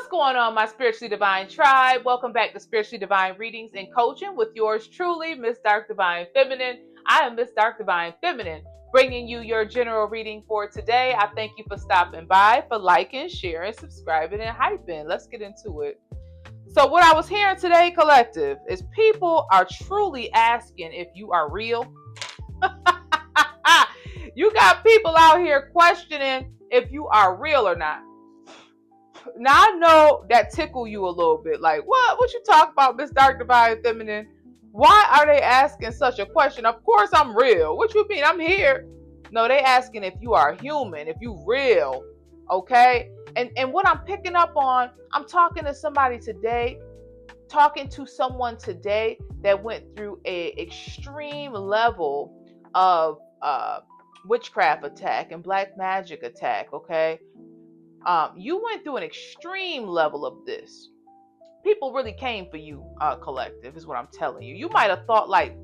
What's going on, my spiritually divine tribe? Welcome back to Spiritually Divine Readings and Coaching with yours truly, Miss Dark Divine Feminine. I am Miss Dark Divine Feminine, bringing you your general reading for today. I thank you for stopping by, for liking, sharing, subscribing, and hyping. Let's get into it. So what I was hearing today, collective, is people are truly asking if you are real. You got people out here questioning if you are real or not. Now I know that tickle you a little bit. Like, what you talk about, Miss Dark Divine Feminine? Why are they asking such a question? Of course I'm real. What you mean? I'm here. No, they asking if you are human, if you real. Okay? And what I'm picking up on, I'm talking to somebody today, talking to someone today that went through a extreme level of witchcraft attack and black magic attack, okay? You went through an extreme level of this. People really came for you, collective, is what I'm telling you. You might have thought like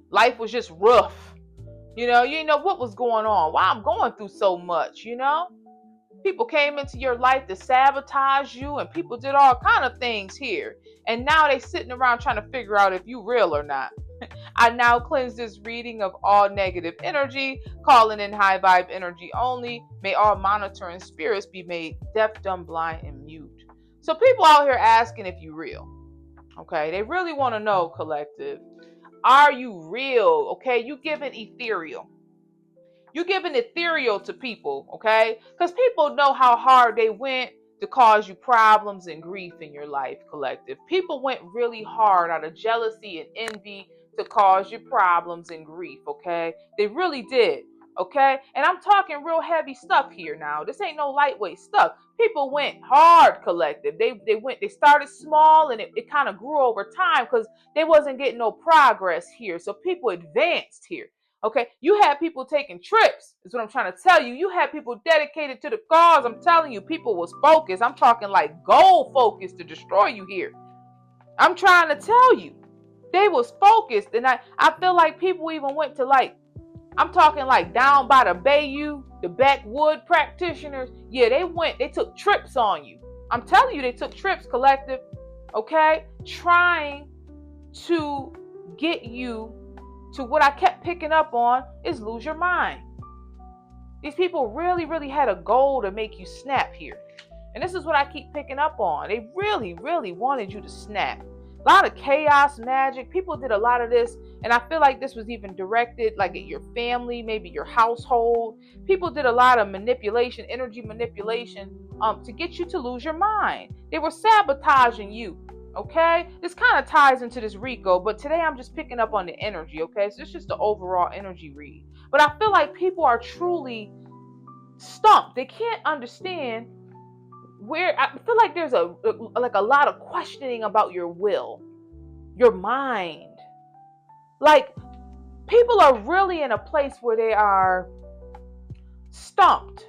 life was just rough. You didn't know what was going on. Why I'm going through so much, People came into your life to sabotage you, and people did all kind of things here. And now they sitting around trying to figure out if you real or not. I now cleanse this reading of all negative energy, calling in high vibe energy only. May all monitoring spirits be made deaf, dumb, blind, and mute. So people out here asking if you real. Okay, they really want to know, collective. Are you real? Okay, you giving ethereal. You giving ethereal to people, okay? Because people know how hard they went to cause you problems and grief in your life, collective. People went really hard out of jealousy and envy to cause you problems and grief, okay? They really did, okay? And I'm talking real heavy stuff here now. This ain't no lightweight stuff. People went hard, collective. They started small, and it kind of grew over time because they wasn't getting no progress here. So people advanced here. Okay, you had people taking trips, is what I'm trying to tell you. You had people dedicated to the cause. I'm telling you, people was focused. I'm talking like goal focused to destroy you here. I'm trying to tell you, they was focused. And I feel like people even went to I'm talking like down by the bayou, the backwood practitioners. Yeah, they took trips on you. I'm telling you, they took trips, collective. Okay, trying to get you to what I kept picking up on is lose your mind. These people really, really had a goal to make you snap here. And this is what I keep picking up on. They really, really wanted you to snap. A lot of chaos magic. People did a lot of this. And I feel like this was even directed like at your family, maybe your household. People did a lot of manipulation, energy manipulation, to get you to lose your mind. They were sabotaging you. Okay, this kind of ties into this Rico, but today I'm just picking up on the energy. Okay, so it's just the overall energy read. But I feel like people are truly stumped. They can't understand where. I feel like there's a lot of questioning about your will, your mind. Like people are really in a place where they are stumped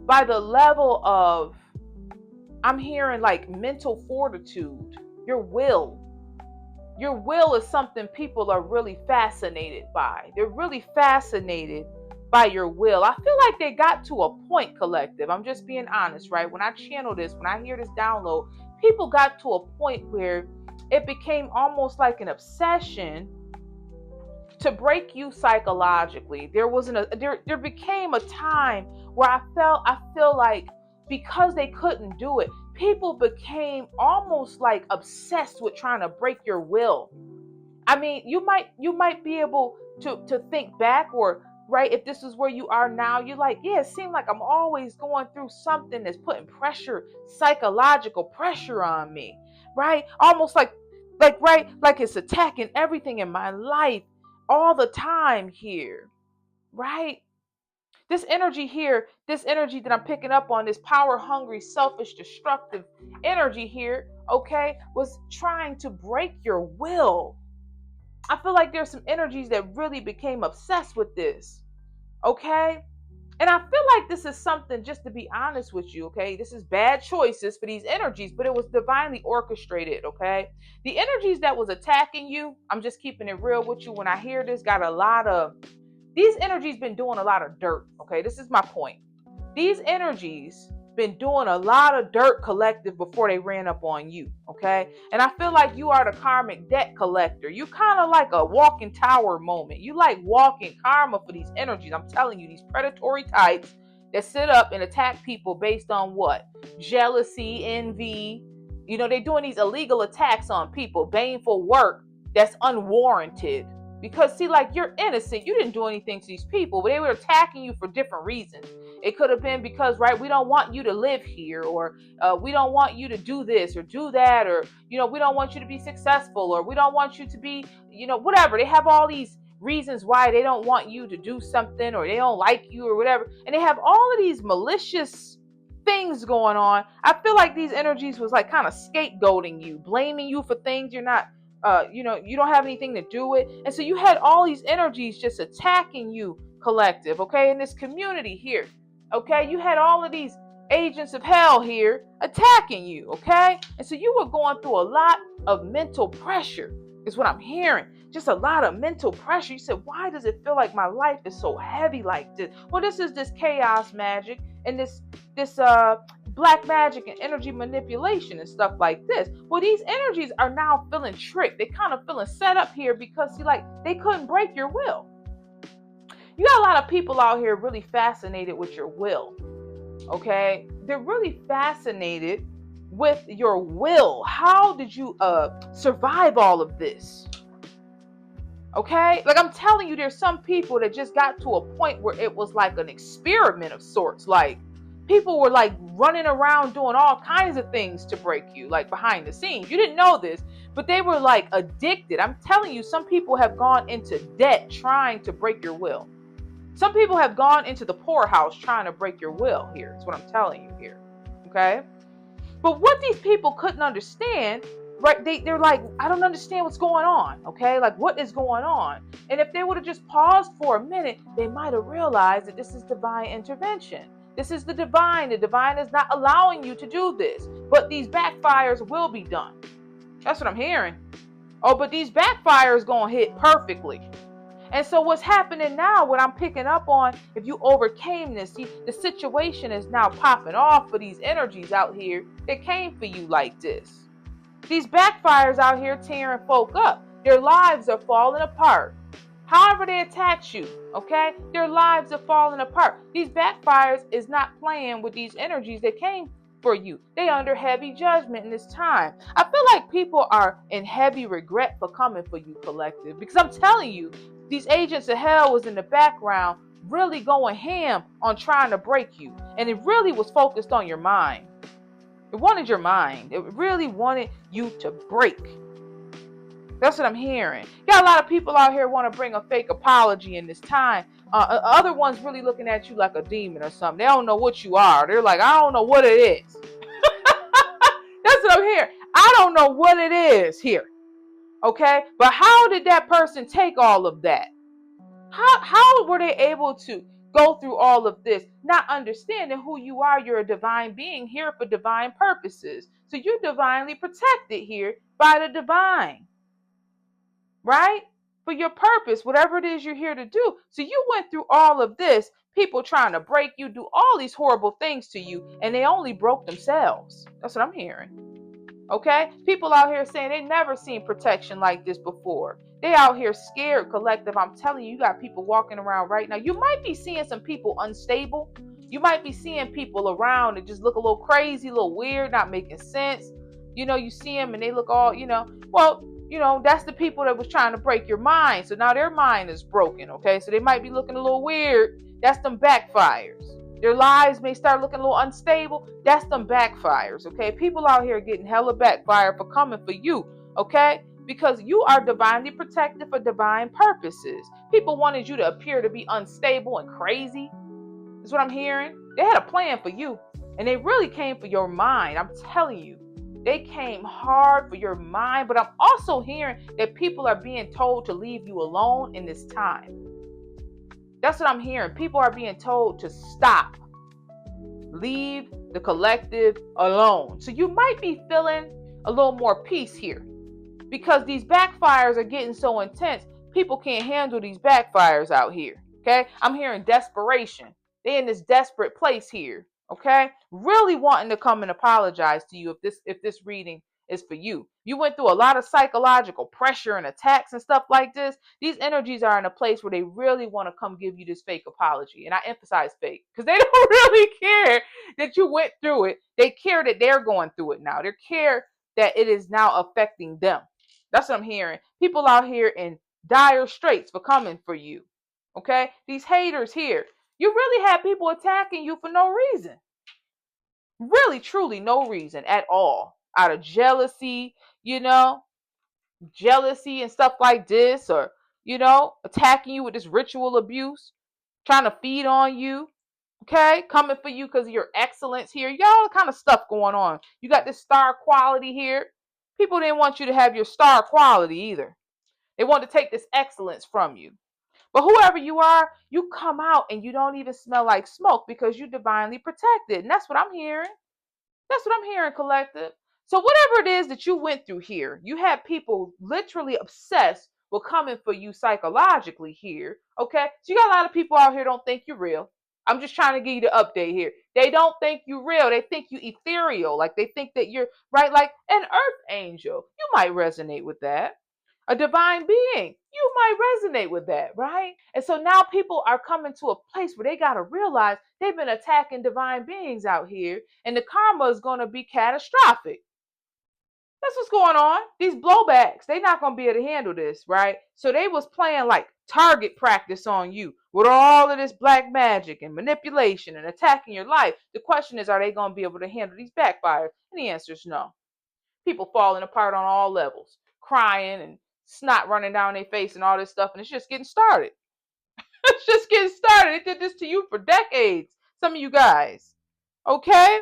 by the level of, I'm hearing like mental fortitude. Your will is something people are really fascinated by. They're really fascinated by your will. I feel like they got to a point, collective. I'm just being honest, right? When I channel this, when I hear this download, people got to a point where it became almost like an obsession to break you psychologically. There became a time where I feel like because they couldn't do it, people became almost like obsessed with trying to break your will. I mean, you might be able to think back, or right, if this is where you are now, you're like, yeah, it seems like I'm always going through something that's putting pressure, psychological pressure on me, right? Almost like it's attacking everything in my life all the time here, right? This energy here, this energy that I'm picking up on, this power hungry, selfish, destructive energy here, okay, was trying to break your will. I feel like there's some energies that really became obsessed with this, okay? And I feel like this is something, just to be honest with you, okay? This is bad choices for these energies, but it was divinely orchestrated, okay? The energies that was attacking you, I'm just keeping it real with you. When I hear this, these energies been doing a lot of dirt, okay? This is my point. These energies been doing a lot of dirt collective before they ran up on you, okay? And I feel like you are the karmic debt collector. You kind of like a walking tower moment. You like walking karma for these energies. I'm telling you, these predatory types that sit up and attack people based on what? Jealousy, envy. You know, they're doing these illegal attacks on people, baneful work that's unwarranted. Because see, like, you're innocent. You didn't do anything to these people, but they were attacking you for different reasons. It could have been because, right, we don't want you to live here, or we don't want you to do this or do that, or, you know, we don't want you to be successful, or we don't want you to be, you know, whatever. They have all these reasons why they don't want you to do something, or they don't like you or whatever. And they have all of these malicious things going on. I feel like these energies was like kind of scapegoating you, blaming you for things you're not, you know, you don't have anything to do with. And so you had all these energies just attacking you, collective, okay, in this community here. Okay, you had all of these agents of hell here attacking you, okay? And so you were going through a lot of mental pressure, is what I'm hearing. Just a lot of mental pressure. You said, why does it feel like my life is so heavy like this? Well, this is this chaos magic and this black magic and energy manipulation and stuff like this. Well, these energies are now feeling tricked. They kind of feeling set up here because, see, like, they couldn't break your will. You got a lot of people out here really fascinated with your will, okay? They're really fascinated with your will. How did you survive all of this? Okay? Like, I'm telling you, there's some people that just got to a point where it was like an experiment of sorts. Like, people were like running around doing all kinds of things to break you, like behind the scenes. You didn't know this, but they were like addicted. I'm telling you, some people have gone into debt trying to break your will. Some people have gone into the poorhouse trying to break your will here. That's what I'm telling you here. Okay? But what these people couldn't understand, right? They're like, I don't understand what's going on. Okay? Like, what is going on? And if they would have just paused for a minute, they might have realized that this is divine intervention. This is the divine. The divine is not allowing you to do this. But these backfires will be done. That's what I'm hearing. Oh, but these backfires going to hit perfectly. And so what's happening now, what I'm picking up on, if you overcame this, see, the situation is now popping off for these energies out here that came for you like this. These backfires out here tearing folk up. Their lives are falling apart. However they attacked you, okay? Their lives are falling apart. These backfires is not playing with these energies that came for you. They under heavy judgment in this time. I feel like people are in heavy regret for coming for you, collective, because I'm telling you, these agents of hell was in the background really going ham on trying to break you. And it really was focused on your mind. It wanted your mind. It really wanted you to break. That's what I'm hearing. Got a lot of people out here want to bring a fake apology in this time. Other ones really looking at you like a demon or something. They don't know what you are. They're like, I don't know what it is. That's what I'm hearing. I don't know what it is here. Okay? But how did that person take all of that? How were they able to go through all of this, not understanding who you are? You're a divine being here for divine purposes. So you're divinely protected here by the divine. Right? For your purpose, whatever it is you're here to do. So you went through all of this, people trying to break you, do all these horrible things to you, and they only broke themselves. That's what I'm hearing. Okay? People out here saying they never seen protection like this before. They out here scared, collective. I'm telling you, you got people walking around right now. You might be seeing some people unstable. You might be seeing people around that just look a little crazy, a little weird, not making sense. You know, you see them and they look all, well, that's the people that was trying to break your mind. So now their mind is broken, okay? So they might be looking a little weird. That's them backfires. Their lives may start looking a little unstable. That's them backfires, okay? People out here getting hella backfire for coming for you, okay? Because you are divinely protected for divine purposes. People wanted you to appear to be unstable and crazy. That's what I'm hearing. They had a plan for you, and they really came for your mind. I'm telling you. They came hard for your mind, but I'm also hearing that people are being told to leave you alone in this time. That's what I'm hearing. People are being told to stop. Leave the collective alone. So you might be feeling a little more peace here because these backfires are getting so intense. People can't handle these backfires out here. Okay? I'm hearing desperation. They're in this desperate place here. Okay? Really wanting to come and apologize to you if this reading is for you. You went through a lot of psychological pressure and attacks and stuff like this. These energies are in a place where they really want to come give you this fake apology. And I emphasize fake because they don't really care that you went through it. They care that they're going through it now. They care that it is now affecting them. That's what I'm hearing. People out here in dire straits for coming for you. Okay? These haters here. You really had people attacking you for no reason. Really, truly, no reason at all. Out of jealousy, jealousy and stuff like this, or, attacking you with this ritual abuse, trying to feed on you, okay? Coming for you because of your excellence here. You got all kind of stuff going on. You got this star quality here. People didn't want you to have your star quality either. They want to take this excellence from you. But whoever you are, you come out and you don't even smell like smoke because you're divinely protected. And that's what I'm hearing. That's what I'm hearing, collective. So whatever it is that you went through here, you had people literally obsessed with coming for you psychologically here. Okay. So you got a lot of people out here don't think you're real. I'm just trying to give you the update here. They don't think you real. They think you ethereal. Like they think that you're right, like an earth angel. You might resonate with that. A divine being. You might resonate with that, right? And so now people are coming to a place where they got to realize they've been attacking divine beings out here, and the karma is going to be catastrophic. That's what's going on. These blowbacks, they're not going to be able to handle this, right? So they was playing like target practice on you with all of this black magic and manipulation and attacking your life. The question is, are they going to be able to handle these backfires? And the answer is no. People falling apart on all levels, crying and snot running down their face and all this stuff, and it's just getting started. It's just getting started. It did this to you for decades, some of you guys. Okay?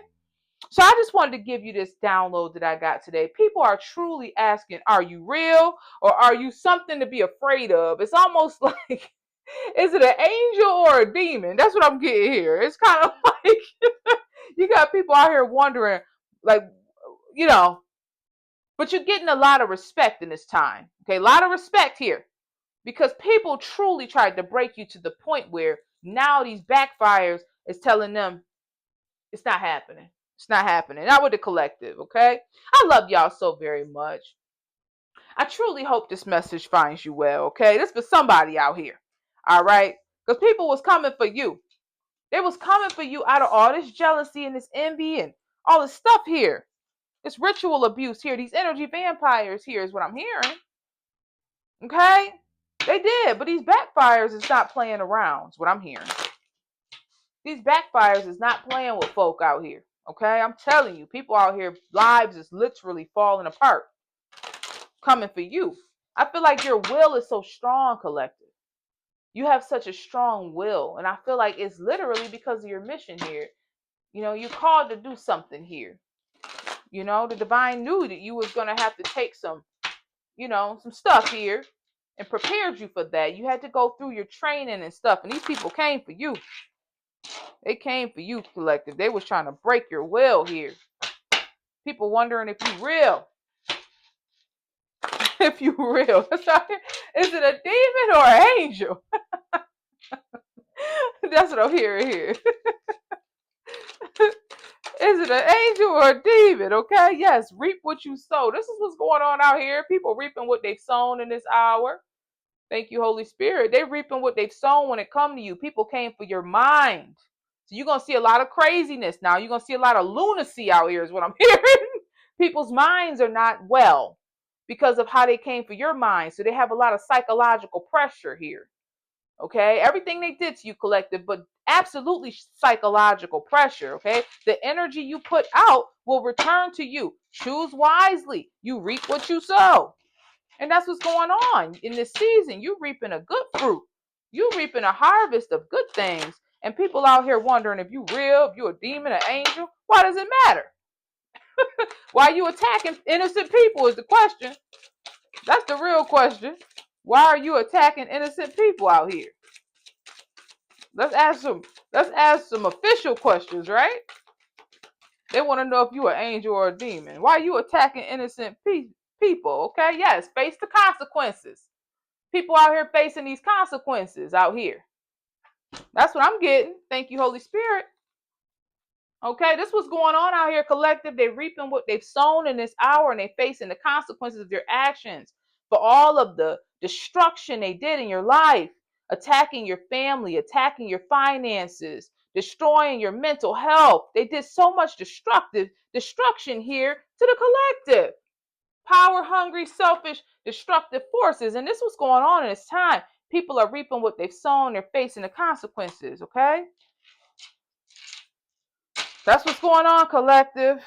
So I just wanted to give you this download that I got today. People are truly asking, are you real or are you something to be afraid of? It's almost like, is it an angel or a demon? That's what I'm getting here. It's kind of like you got people out here wondering, like, you know, but you're getting a lot of respect in this time. Okay, a lot of respect here because people truly tried to break you to the point where now these backfires is telling them it's not happening. It's not happening. Not with the collective, okay? I love y'all so very much. I truly hope this message finds you well, okay? This for somebody out here, all right? Because people was coming for you. They was coming for you out of all this jealousy and this envy and all this stuff here. This ritual abuse here. These energy vampires here is what I'm hearing. Okay? They did, but these backfires is not playing around, is what I'm hearing. These backfires is not playing with folk out here. Okay? I'm telling you, people out here, lives is literally falling apart. Coming for you. I feel like your will is so strong, collective. You have such a strong will. And I feel like it's literally because of your mission here. You're called to do something here. The divine knew that you was going to have to take some stuff here and prepared you for that. You had to go through your training and stuff. And these people came for you. They came for you, collective. They was trying to break your will here. People wondering if you real. If you real. Is it a demon or an angel? That's what I'm hearing here. Is it an angel or a demon? Okay, yes, reap what you sow. This is what's going on out here. People reaping what they've sown in this hour. Thank you, Holy Spirit. They're reaping what they've sown when it come to you. People came for your mind. So you're going to see a lot of craziness now. You're going to see a lot of lunacy out here is what I'm hearing. People's minds are not well because of how they came for your mind. So they have a lot of psychological pressure here. Okay, everything they did to you, collective, but absolutely psychological pressure. Okay, the energy you put out will return to you. Choose wisely. You reap what you sow. And that's what's going on in this season. You reaping a good fruit. You reaping a harvest of good things. And people out here wondering if you real, if you a demon, an angel. Why does it matter? Why are you attacking innocent people is the question. That's the real question. Why are you attacking innocent people out here? Let's ask some official questions, right? They want to know if you an angel or a demon. Why are you attacking innocent people? Okay, yes, face the consequences. People out here facing these consequences out here. That's what I'm getting. Thank you, Holy Spirit. Okay, this what's going on out here, collective. They reaping what they've sown in this hour, and they facing the consequences of their actions for all of the destruction they did in your life, attacking your family, attacking your finances, destroying your mental health. They did so much destruction here to the collective. Power hungry, selfish, destructive forces. And this what's going on in this time. People are reaping what they've sown, they're facing the consequences, okay? That's what's going on, collective.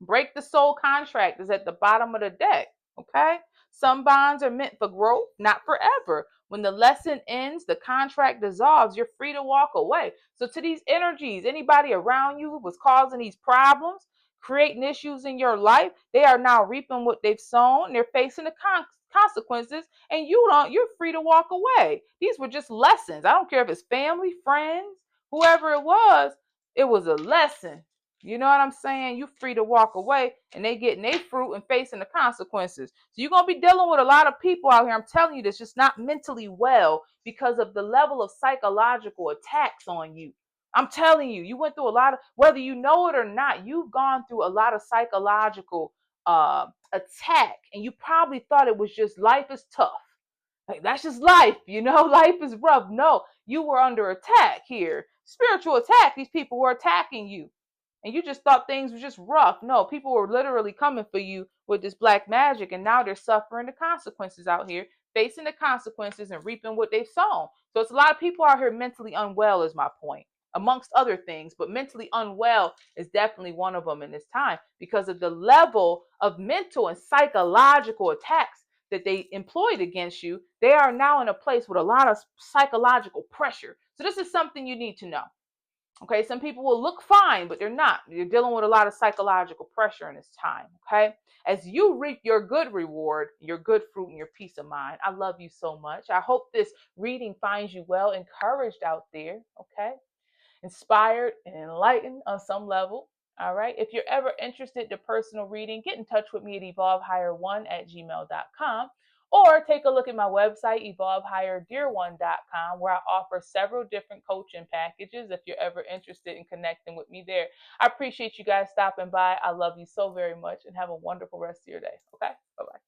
Break the soul contract is at the bottom of the deck. Okay. Some bonds are meant for growth, not forever. When the lesson ends, the contract dissolves, you're free to walk away. So, to these energies, anybody around you who was causing these problems, creating issues in your life, they are now reaping what they've sown. They're facing the consequences, and you're free to walk away. These were just lessons. I don't care if it's family, friends, whoever it was a lesson. You know what I'm saying? You free to walk away, and they getting their fruit and facing the consequences. So you're gonna be dealing with a lot of people out here. I'm telling you, that's just not mentally well because of the level of psychological attacks on you. I'm telling you, you went through a lot of, whether you know it or not, you've gone through a lot of psychological attack, and you probably thought it was just life is tough. Like that's just life, life is rough. No, you were under attack here. Spiritual attack. These people were attacking you, and you just thought things were just rough. No, people were literally coming for you with this black magic, and now they're suffering the consequences out here, facing the consequences and reaping what they've sown. So it's a lot of people out here mentally unwell, is my point, amongst other things. But mentally unwell is definitely one of them in this time because of the level of mental and psychological attacks that they employed against you. They are now in a place with a lot of psychological pressure. So this is something you need to know. Okay, some people will look fine, but they're not. You're dealing with a lot of psychological pressure in this time. Okay, as you reap your good reward, your good fruit, and your peace of mind. I love you so much. I hope this reading finds you well encouraged out there. Okay, inspired and enlightened on some level. All right. If you're ever interested in personal reading, get in touch with me at evolvehigher1@gmail.com, or take a look at my website, evolvehigherdear1.com, where I offer several different coaching packages if you're ever interested in connecting with me there. I appreciate you guys stopping by. I love you so very much, and have a wonderful rest of your day. Okay. Bye bye.